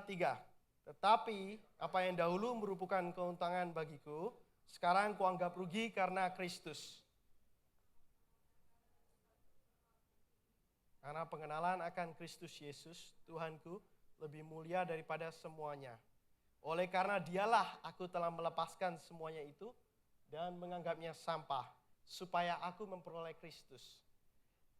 ayat 3. Tetapi apa yang dahulu merupakan keuntungan bagiku, sekarang kuanggap rugi karena Kristus. Karena pengenalan akan Kristus Yesus, Tuhanku, lebih mulia daripada semuanya. Oleh karena dialah aku telah melepaskan semuanya itu dan menganggapnya sampah, supaya aku memperoleh Kristus.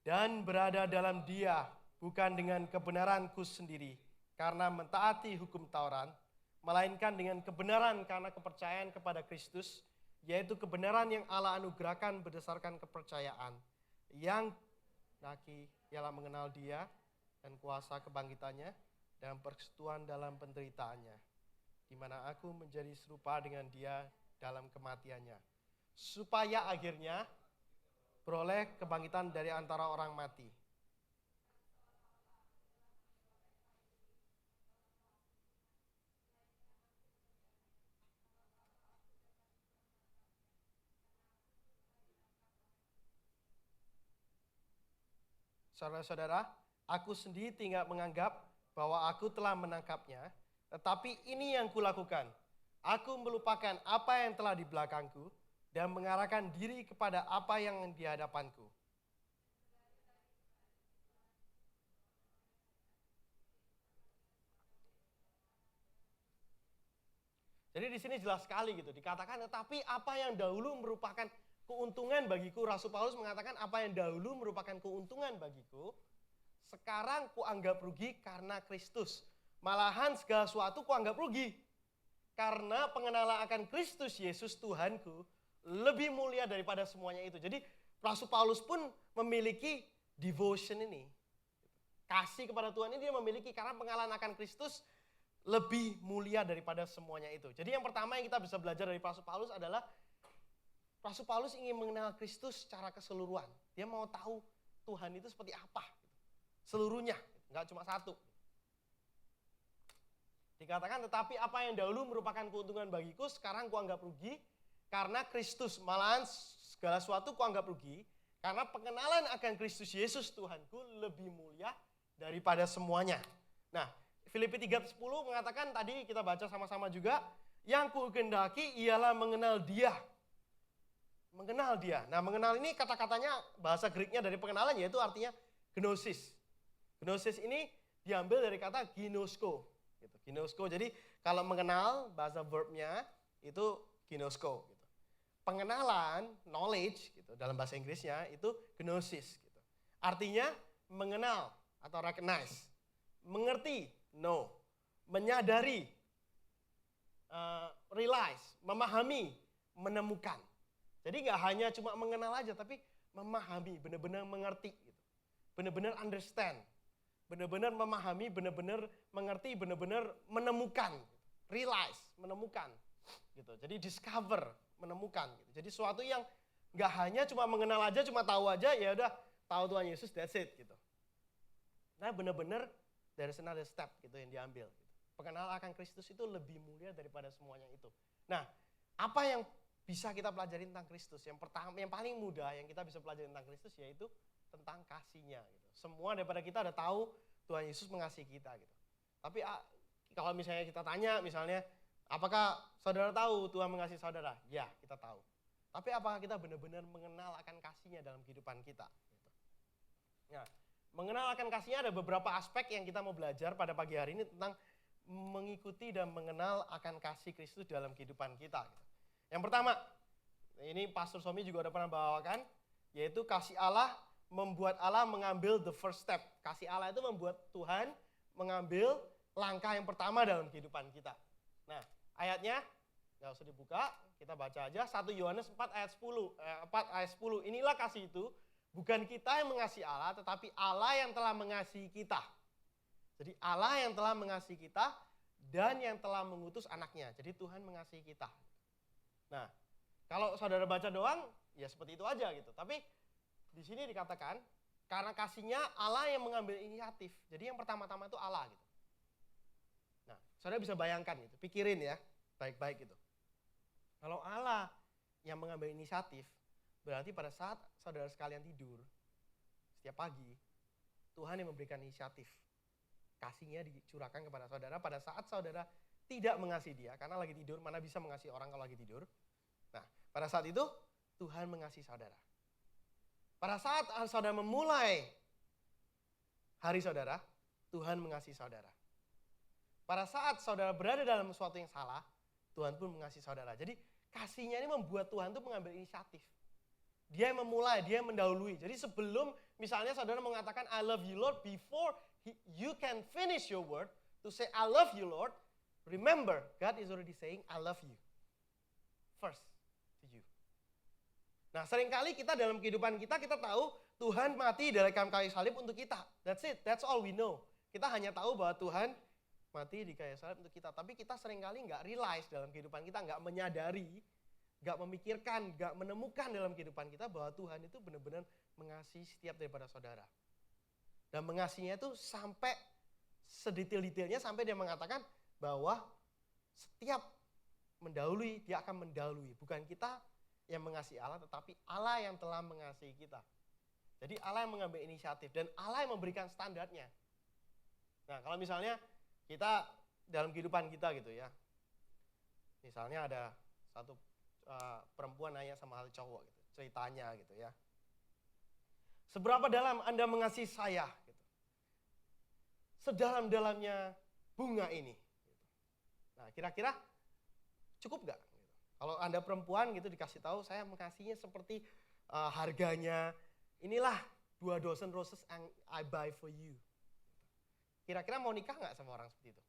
Dan berada dalam Dia, bukan dengan kebenaranku sendiri, karena mentaati hukum Taurat, melainkan dengan kebenaran karena kepercayaan kepada Kristus, yaitu kebenaran yang Allah anugerahkan berdasarkan kepercayaan. Yang laki ialah mengenal Dia dan kuasa kebangkitannya dan persekutuan dalam penderitaannya, di mana aku menjadi serupa dengan Dia dalam kematiannya, supaya akhirnya beroleh kebangkitan dari antara orang mati. Saudara-saudara, aku sendiri tidak menganggap bahwa aku telah menangkapnya, tetapi ini yang kulakukan. Aku melupakan apa yang telah di belakangku dan mengarahkan diri kepada apa yang di hadapanku. Jadi di sini jelas sekali gitu, dikatakan tetapi apa yang dahulu merupakan keuntungan bagiku, Rasul Paulus mengatakan apa yang dahulu merupakan keuntungan bagiku, sekarang kuanggap rugi karena Kristus. Malahan segala sesuatu kuanggap rugi. Karena pengenalan akan Kristus Yesus Tuhanku lebih mulia daripada semuanya itu. Jadi Rasul Paulus pun memiliki devotion ini. Kasih kepada Tuhan ini dia memiliki karena pengenalan akan Kristus lebih mulia daripada semuanya itu. Jadi yang pertama yang kita bisa belajar dari Rasul Paulus adalah Rasul Paulus ingin mengenal Kristus secara keseluruhan. Dia mau tahu Tuhan itu seperti apa. Seluruhnya, nggak cuma satu. Dikatakan tetapi apa yang dahulu merupakan keuntungan bagiku sekarang kuanggap rugi karena Kristus. Malahan segala sesuatu kuanggap rugi karena pengenalan akan Kristus Yesus Tuhanku lebih mulia daripada semuanya. Nah, Filipi 3:10 mengatakan tadi kita baca sama-sama juga, yang kukehendaki ialah mengenal Dia. Mengenal Dia. Nah, mengenal ini kata-katanya bahasa Greknya dari pengenalan yaitu artinya gnosis. Gnosis ini diambil dari kata ginosko. Gitu. Ginosko. Jadi kalau mengenal bahasa verbnya itu ginosko. Gitu. Pengenalan, knowledge gitu, dalam bahasa Inggrisnya itu gnosis. Gitu. Artinya mengenal atau recognize. Mengerti, know. Menyadari, realize, memahami, menemukan. Jadi gak hanya cuma mengenal aja, tapi memahami, benar-benar mengerti. Gitu. Benar-benar understand. Benar-benar memahami, benar-benar mengerti, benar-benar menemukan. Realize, menemukan. Gitu. Jadi discover, menemukan. Gitu. Jadi sesuatu yang gak hanya cuma mengenal aja, cuma tahu aja, ya udah tahu Tuhan Yesus, that's it. Gitu. Nah benar-benar there's another step gitu yang diambil. Gitu. Pengenalan akan Kristus itu lebih mulia daripada semuanya itu. Nah, apa yang bisa kita pelajari tentang Kristus? Yang pertama, yang paling mudah yang kita bisa pelajari tentang Kristus yaitu tentang kasih-Nya. Gitu. Semua daripada kita udah tahu Tuhan Yesus mengasihi kita. Gitu. Tapi kalau misalnya kita tanya, misalnya, apakah saudara tahu Tuhan mengasihi saudara? Ya, kita tahu. Tapi apakah kita benar-benar mengenal akan kasih-Nya dalam kehidupan kita? Gitu. Nah, mengenal akan kasih-Nya ada beberapa aspek yang kita mau belajar pada pagi hari ini tentang mengikuti dan mengenal akan kasih Kristus dalam kehidupan kita. Gitu. Yang pertama, ini Pastor Somi juga udah pernah bawakan, yaitu kasih Allah membuat Allah mengambil the first step. Kasih Allah itu membuat Tuhan mengambil langkah yang pertama dalam kehidupan kita. Nah, ayatnya nggak usah dibuka, kita baca aja 1 Yohanes 4 ayat 10. 4 ayat 10. Inilah kasih itu, bukan kita yang mengasihi Allah, tetapi Allah yang telah mengasihi kita. Jadi Allah yang telah mengasihi kita dan yang telah mengutus anaknya. Jadi Tuhan mengasihi kita. Nah, kalau saudara baca doang, ya seperti itu aja gitu. Tapi di sini dikatakan, karena kasih-Nya Allah yang mengambil inisiatif. Jadi yang pertama-tama itu Allah gitu. Nah, saudara bisa bayangkan gitu, pikirin ya, baik-baik gitu. Kalau Allah yang mengambil inisiatif, berarti pada saat saudara sekalian tidur, setiap pagi, Tuhan yang memberikan inisiatif. kasihnya dicurahkan kepada saudara pada saat saudara tidak mengasihi dia, karena lagi tidur, mana bisa mengasihi orang kalau lagi tidur. Nah, pada saat itu Tuhan mengasihi saudara. Pada saat saudara memulai hari saudara, Tuhan mengasihi saudara. Pada saat saudara berada dalam sesuatu yang salah, Tuhan pun mengasihi saudara. Jadi kasihnya ini membuat Tuhan tuh mengambil inisiatif. Dia yang memulai, dia yang mendahului. Jadi sebelum misalnya saudara mengatakan I love you Lord, before you can finish your word to say I love you Lord, remember God is already saying I love you first to you. Nah, seringkali kita dalam kehidupan kita tahu Tuhan mati dalam kayu salib untuk kita. That's it, that's all we know. Kita hanya tahu bahwa Tuhan mati di kayu salib untuk kita. Tapi kita seringkali nggak realize dalam kehidupan kita, nggak menyadari, nggak memikirkan, nggak menemukan dalam kehidupan kita bahwa Tuhan itu benar-benar mengasihi setiap daripada saudara. Dan mengasihinya itu sampai sedetail-detailnya, sampai dia mengatakan bahwa setiap mendahului, dia akan mendahului. Bukan kita yang mengasihi Allah, tetapi Allah yang telah mengasihi kita. Jadi Allah yang mengambil inisiatif dan Allah yang memberikan standarnya. Nah, kalau misalnya kita dalam kehidupan kita gitu ya, misalnya ada satu perempuan nanya sama hal cowok gitu, ceritanya gitu ya. Seberapa dalam Anda mengasihi saya? Gitu. Sedalam-dalamnya bunga ini. Nah, kira-kira cukup gak? Gitu. Kalau Anda perempuan gitu dikasih tahu, saya mengasihinya seperti harganya, inilah 2 dozen roses I buy for you. Kira-kira mau nikah gak sama orang seperti itu?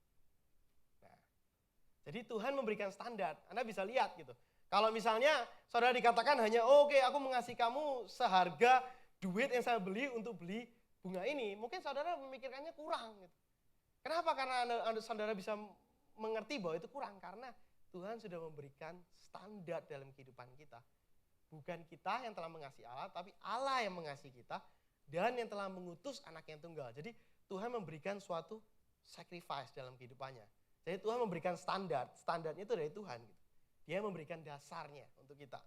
Nah, jadi Tuhan memberikan standar, Anda bisa lihat gitu. Kalau misalnya saudara dikatakan hanya, oke, aku mengasihi kamu seharga duit yang saya beli untuk beli bunga ini, mungkin saudara memikirkannya kurang. Gitu. Kenapa? Karena saudara bisa mengerti bahwa itu kurang, karena Tuhan sudah memberikan standar dalam kehidupan kita. Bukan kita yang telah mengasihi Allah, tapi Allah yang mengasihi kita dan yang telah mengutus anak yang tunggal. Jadi Tuhan memberikan suatu sacrifice dalam kehidupannya. Jadi Tuhan memberikan standarnya itu dari Tuhan. Gitu. Dia memberikan dasarnya untuk kita.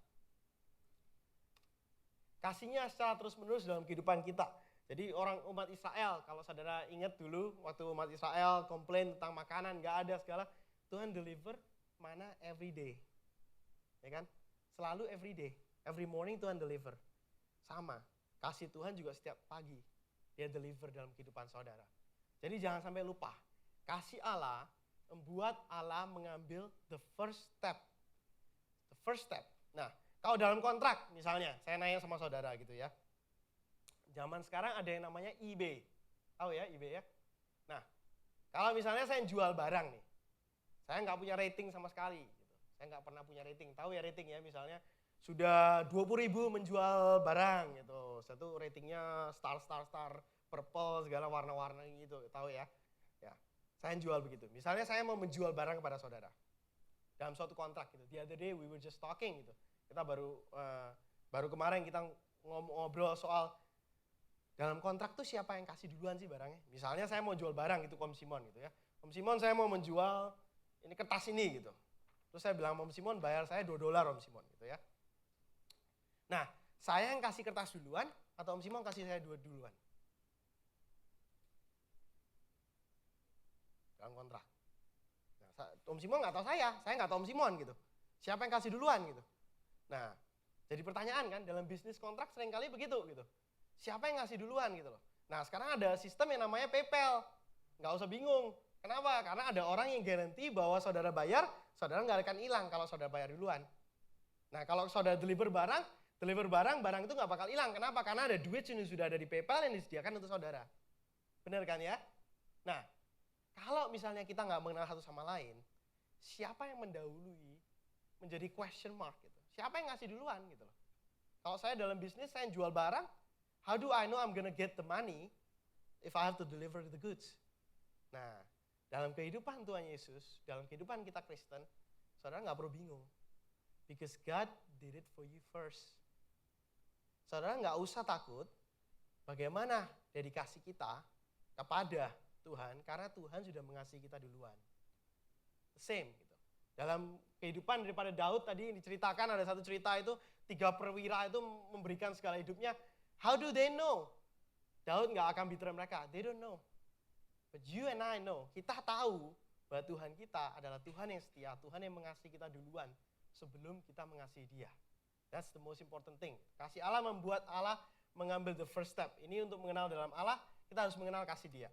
Kasihnya secara terus-menerus dalam kehidupan kita. Jadi orang umat Israel, kalau saudara ingat dulu waktu umat Israel komplain tentang makanan, gak ada segala, Tuhan deliver mana every day. Ya kan? Selalu every day, every morning Tuhan deliver. Sama, kasih Tuhan juga setiap pagi, dia deliver dalam kehidupan saudara. Jadi jangan sampai lupa, kasih Allah membuat Allah mengambil the first step. The first step. Nah, kalau dalam kontrak misalnya, saya nanya sama saudara gitu ya. Zaman sekarang ada yang namanya eBay. Tahu ya eBay ya? Nah, kalau misalnya saya jual barang nih, saya nggak punya rating sama sekali. Gitu. Saya nggak pernah punya rating. Tahu ya rating ya, misalnya sudah 20.000 menjual barang gitu. Satu ratingnya star, purple, segala warna-warna gitu. Tahu ya? Ya, saya jual begitu. Misalnya saya mau menjual barang kepada saudara. Dalam suatu kontrak gitu. The other day we were just talking gitu. Kita baru kemarin kita ngobrol soal dalam kontrak tuh siapa yang kasih duluan sih barangnya. Misalnya saya mau jual barang gitu Om Simon gitu ya. Om Simon saya mau menjual ini kertas ini gitu. Terus saya bilang Om Simon bayar saya $2 Om Simon gitu ya. Nah, saya yang kasih kertas duluan atau Om Simon kasih saya duluan? Dalam kontrak. Nah, Om Simon nggak tahu saya nggak tahu Om Simon gitu. Siapa yang kasih duluan gitu. Nah, jadi pertanyaan kan dalam bisnis kontrak seringkali begitu gitu. Siapa yang ngasih duluan gitu loh. Nah, sekarang ada sistem yang namanya PayPal. Nggak usah bingung. Kenapa? Karena ada orang yang garansi bahwa saudara bayar, saudara nggak akan hilang kalau saudara bayar duluan. Nah, kalau saudara deliver barang itu nggak bakal hilang. Kenapa? Karena ada duit yang sudah ada di PayPal yang disediakan untuk saudara. Benar kan ya? Nah, kalau misalnya kita nggak mengenal satu sama lain, siapa yang mendahului menjadi question mark gitu. Siapa yang ngasih duluan gitu loh. Kalau saya dalam bisnis, saya jual barang, how do I know I'm gonna get the money if I have to deliver the goods? Nah, dalam kehidupan Tuhan Yesus, dalam kehidupan kita Kristen, saudara nggak perlu bingung. Because God did it for you first. Saudara nggak usah takut bagaimana dedikasi kita kepada Tuhan, karena Tuhan sudah mengasihi kita duluan. The same gitu. Dalam kehidupan daripada Daud tadi diceritakan, ada satu cerita itu 3 perwira itu memberikan segala hidupnya. How do they know? Daud nggak akan betray mereka. They don't know. But you and I know, kita tahu bahwa Tuhan kita adalah Tuhan yang setia, Tuhan yang mengasihi kita duluan sebelum kita mengasihi Dia. That's the most important thing. Kasih Allah membuat Allah mengambil the first step. Ini untuk mengenal dalam Allah, kita harus mengenal kasih Dia.